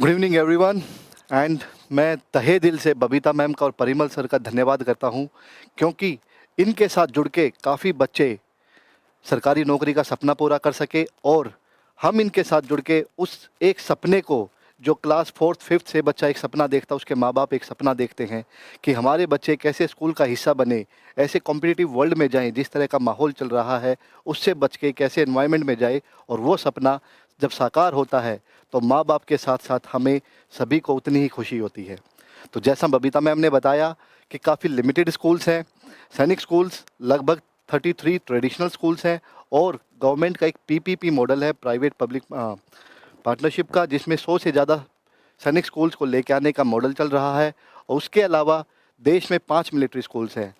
Good evening everyone. And मैं तहे दिल से बबीता मैम का और परिमल सर का धन्यवाद करता हूँ, क्योंकि इनके साथ जुड़ के काफ़ी बच्चे सरकारी नौकरी का सपना पूरा कर सके और हम इनके साथ जुड़ के उस एक सपने को, जो क्लास फोर्थ फिफ्थ से बच्चा एक सपना देखता है, उसके माँ बाप एक सपना देखते हैं कि हमारे बच्चे कैसे स्कूल का हिस्सा बने, ऐसे कॉम्पिटिटिव वर्ल्ड में जाएं जिस तरह का माहौल चल रहा है उससे बच के कैसे एनवायरनमेंट में जाए, और वो सपना जब साकार होता है तो माँ बाप के साथ साथ हमें सभी को उतनी ही खुशी होती है। तो जैसा बबीता मैम ने बताया कि काफ़ी लिमिटेड स्कूल्स हैं, सैनिक स्कूल्स लगभग 33 ट्रेडिशनल स्कूल्स हैं, और गवर्नमेंट का एक पीपीपी मॉडल है, प्राइवेट पब्लिक पार्टनरशिप का, जिसमें 100 से ज़्यादा सैनिक स्कूल्स को लेके आने का मॉडल चल रहा है। और उसके अलावा देश में 5 मिलिट्री स्कूल्स हैं।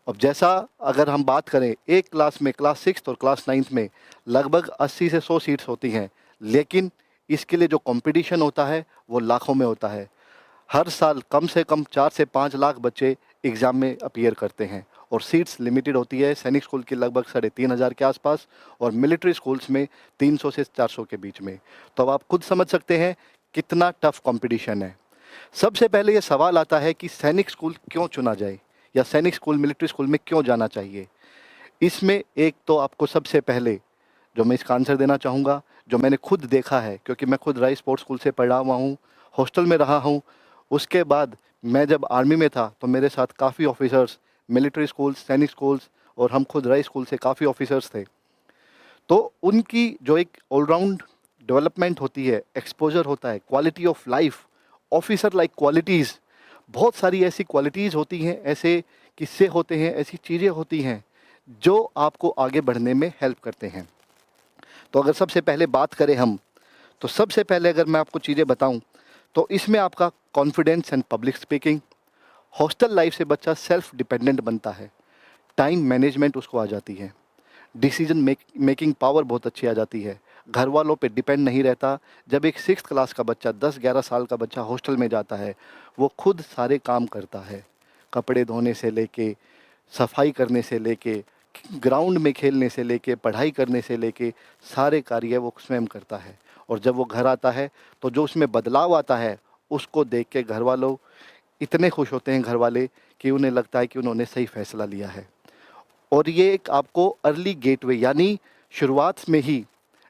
अब जैसा अगर हम बात करें, एक क्लास में क्लास 6 और क्लास 9 में लगभग 80 से 100 सीट्स होती हैं, लेकिन इसके लिए जो कंपटीशन होता है वो लाखों में होता है। हर साल कम से कम 4 से 5 लाख बच्चे एग्ज़ाम में अपीयर करते हैं, और सीट्स लिमिटेड होती है। सैनिक स्कूल की लगभग 3,500 के आसपास, और मिलिट्री स्कूल्स में 300 से 400 के बीच में। तो अब आप खुद समझ सकते हैं कितना टफ कंपटीशन है। सबसे पहले ये सवाल आता है कि सैनिक स्कूल क्यों चुना जाए, या सैनिक स्कूल मिलिट्री स्कूल में क्यों जाना चाहिए। इसमें एक तो आपको सबसे पहले जो मैं इसका आंसर देना चाहूँगा, जो मैंने खुद देखा है, क्योंकि मैं खुद राइस स्पोर्ट्स स्कूल से पढ़ा हुआ हूँ, हॉस्टल में रहा हूँ। उसके बाद मैं जब आर्मी में था तो मेरे साथ काफ़ी ऑफिसर्स मिलिट्री स्कूल्स, सैनिक स्कूल्स, और हम खुद राइस स्कूल से काफ़ी ऑफिसर्स थे। तो उनकी जो एक ऑलराउंड डेवलपमेंट होती है, एक्सपोजर होता है, quality of life, officer like qualities, बहुत सारी ऐसी क्वालिटीज़ होती हैं, ऐसे किस्से होते हैं, ऐसी चीज़ें होती हैं जो आपको आगे बढ़ने में हेल्प करते हैं। तो अगर सबसे पहले बात करें हम, तो सबसे पहले अगर मैं आपको चीज़ें बताऊं, तो इसमें आपका confidence and public speaking, hostel life से बच्चा सेल्फ डिपेंडेंट बनता है, टाइम मैनेजमेंट उसको आ जाती है, डिसीजन मेकिंग पावर बहुत अच्छी आ जाती है, घर वालों पे डिपेंड नहीं रहता। जब एक 6th क्लास का बच्चा, 10-11 साल का बच्चा हॉस्टल में जाता है, वो खुद सारे काम करता है, कपड़े धोने से लेके, सफाई करने से लेके, ग्राउंड में खेलने से लेके, पढ़ाई करने से लेके, सारे कार्य वो स्वयं करता है। और जब वो घर आता है तो जो उसमें बदलाव आता है उसको देख के घर वालों इतने खुश होते हैं, घर वाले, कि उन्हें लगता है कि उन्होंने सही फैसला लिया है। और ये एक आपको अर्ली गेटवे, यानी शुरुआत में ही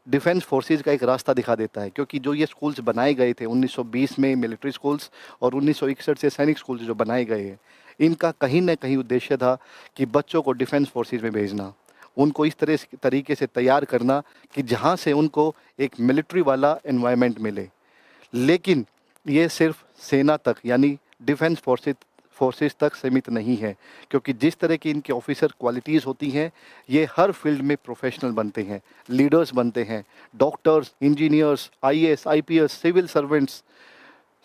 डिफेंस फोर्सेस का एक रास्ता दिखा देता है, क्योंकि जो ये स्कूल्स बनाए गए थे 1920 में मिलिट्री स्कूल्स, और 1961 से सैनिक स्कूल्स जो बनाए गए हैं, इनका कहीं न कहीं उद्देश्य था कि बच्चों को डिफेंस फोर्सेस में भेजना, उनको इस तरीके से तैयार करना कि जहाँ से उनको एक मिलिट्री वाला एनवायरनमेंट मिले। लेकिन ये सिर्फ सेना तक, यानी डिफेंस फोर्सेस तक सीमित नहीं है, क्योंकि जिस तरह की इनकी ऑफिसर क्वालिटीज़ होती हैं, ये हर फील्ड में प्रोफेशनल बनते हैं, लीडर्स बनते हैं, doctors, engineers, IAS, IPS, civil servants,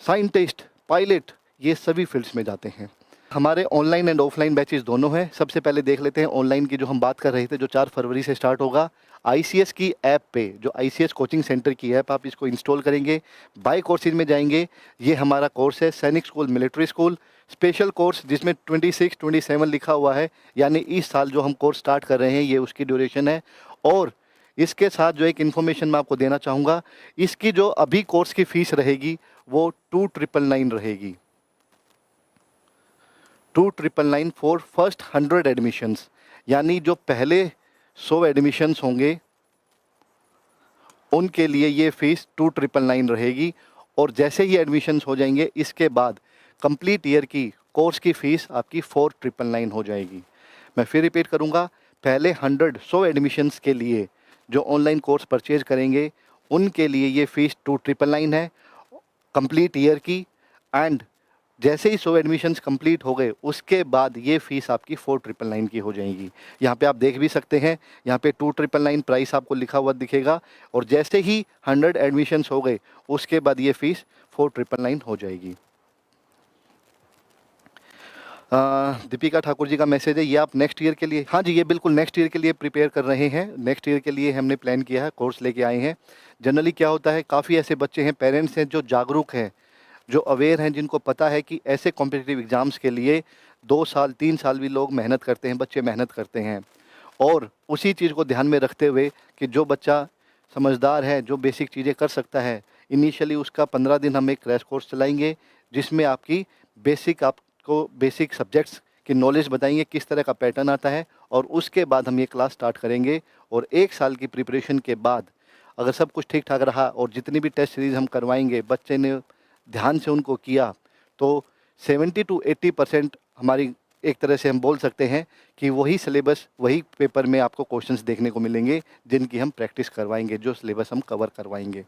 scientist, pilot, ये सभी फील्ड्स में जाते हैं। हमारे ऑनलाइन एंड ऑफलाइन बैचेस दोनों हैं। सबसे पहले देख लेते हैं ऑनलाइन की, जो हम बात कर रहे थे, जो 4 फरवरी से स्टार्ट होगा। आईसीएस की ऐप पे, जो आईसीएस कोचिंग सेंटर की ऐप, आप इसको इंस्टॉल करेंगे, बाय कोर्सेज में जाएंगे। ये हमारा कोर्स है सैनिक school military school special course, जिसमें 26-27 लिखा हुआ है, यानी इस साल जो हम कोर्स स्टार्ट कर रहे हैं ये उसकी ड्यूरेशन है। और इसके साथ जो एक इन्फॉर्मेशन मैं आपको देना चाहूँगा, इसकी जो अभी कोर्स की फ़ीस रहेगी वो 2,999 रहेगी, 2,999 फॉर फर्स्ट 100 एडमिशन्स, यानी जो पहले 100 एडमिशन्स होंगे उनके लिए ये फ़ीस 2,999 रहेगी। और जैसे ही एडमिशन्स हो जाएंगे, इसके बाद कंप्लीट ईयर की कोर्स की फ़ीस आपकी 4,999 हो जाएगी। मैं फिर रिपीट करूँगा, पहले 100 एडमिशन्स के लिए जो ऑनलाइन कोर्स परचेज करेंगे उनके लिए ये फ़ीस 2,999 है कंप्लीट ईयर की। एंड जैसे ही 100 एडमिशन्स कंप्लीट हो गए, उसके बाद ये फ़ीस आपकी 4,999 की हो जाएगी। यहाँ पे आप देख भी सकते हैं, यहाँ पे 2,999 प्राइस आपको लिखा हुआ दिखेगा, और जैसे ही 100 एडमिशन्स हो गए उसके बाद ये फ़ीस 4,999 हो जाएगी। दीपिका ठाकुर जी का मैसेज है, ये आप नेक्स्ट ईयर के लिए, हाँ जी, ये बिल्कुल नेक्स्ट ईयर के लिए प्रिपेयर कर रहे हैं, नेक्स्ट ईयर के लिए हमने प्लान किया है, कोर्स लेके आए हैं। जनरली क्या होता है, काफ़ी ऐसे बच्चे हैं, पेरेंट्स हैं जो जागरूक हैं, जो अवेयर हैं, जिनको पता है कि ऐसे कॉम्पिटिटिव एग्ज़ाम्स के लिए 2 साल 3 साल भी लोग मेहनत करते हैं, बच्चे मेहनत करते हैं। और उसी चीज़ को ध्यान में रखते हुए कि जो बच्चा समझदार है, जो बेसिक चीज़ें कर सकता है, इनिशियली उसका 15 दिन हम एक क्रैश कोर्स चलाएंगे, जिसमें आपकी आपको बेसिक सब्जेक्ट्स की नॉलेज बताएंगे, किस तरह का पैटर्न आता है, और उसके बाद हम ये क्लास स्टार्ट करेंगे। और 1 साल की प्रिपरेशन के बाद अगर सब कुछ ठीक ठाक रहा और जितनी भी टेस्ट सीरीज़ हम करवाएंगे, बच्चे ने ध्यान से उनको किया, तो 70 टू 80% हमारी एक तरह से हम बोल सकते हैं कि वही सिलेबस, वही पेपर में आपको क्वेश्चंस देखने को मिलेंगे जिनकी हम प्रैक्टिस करवाएंगे, जो सिलेबस हम कवर करवाएंगे।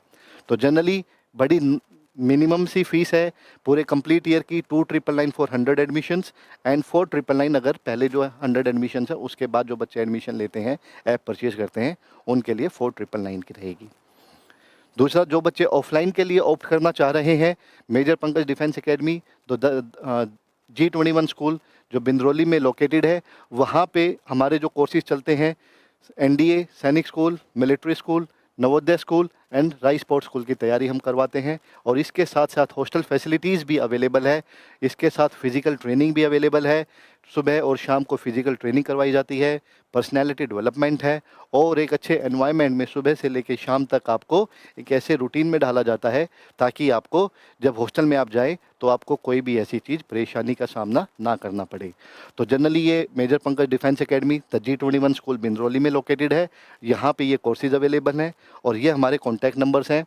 तो जनरली बड़ी मिनिमम सी फीस है पूरे कंप्लीट ईयर की, 2,999 फॉर 100 एडमिशन्स एंड 4,999 अगर पहले जो 100 एडमिशन्स है उसके बाद जो बच्चे एडमिशन लेते हैं, ऐप परचेज करते हैं, उनके लिए 4,999 की रहेगी। दूसरा, जो बच्चे ऑफलाइन के लिए ऑप्ट करना चाह रहे हैं, मेजर पंकज डिफेंस एकेडमी, तो G21 स्कूल जो बिंद्रोली में लोकेटेड है, वहाँ पे हमारे जो कोर्सेज चलते हैं, NDA सैनिक school, military school, Navodaya school and rice sports school की तैयारी हम करवाते हैं। और इसके साथ साथ हॉस्टल फैसिलिटीज़ भी अवेलेबल है, इसके साथ फिज़िकल ट्रेनिंग भी अवेलेबल है। सुबह और शाम को फिज़िकल ट्रेनिंग करवाई जाती है, पर्सनैलिटी डेवलपमेंट है, और एक अच्छे एनवायरनमेंट में सुबह से लेकर शाम तक आपको एक ऐसे रूटीन में डाला जाता है ताकि आपको जब हॉस्टल में आप जाए तो आपको कोई भी ऐसी चीज़ परेशानी का सामना ना करना पड़े। तो जनरली ये major Pankaj defence academy the G21 school Bindroli में लोकेटेड है, यहाँ पे ये कोर्सेज अवेलेबल हैं। और ये हमारे कॉन्टैक्ट नंबर्स हैं,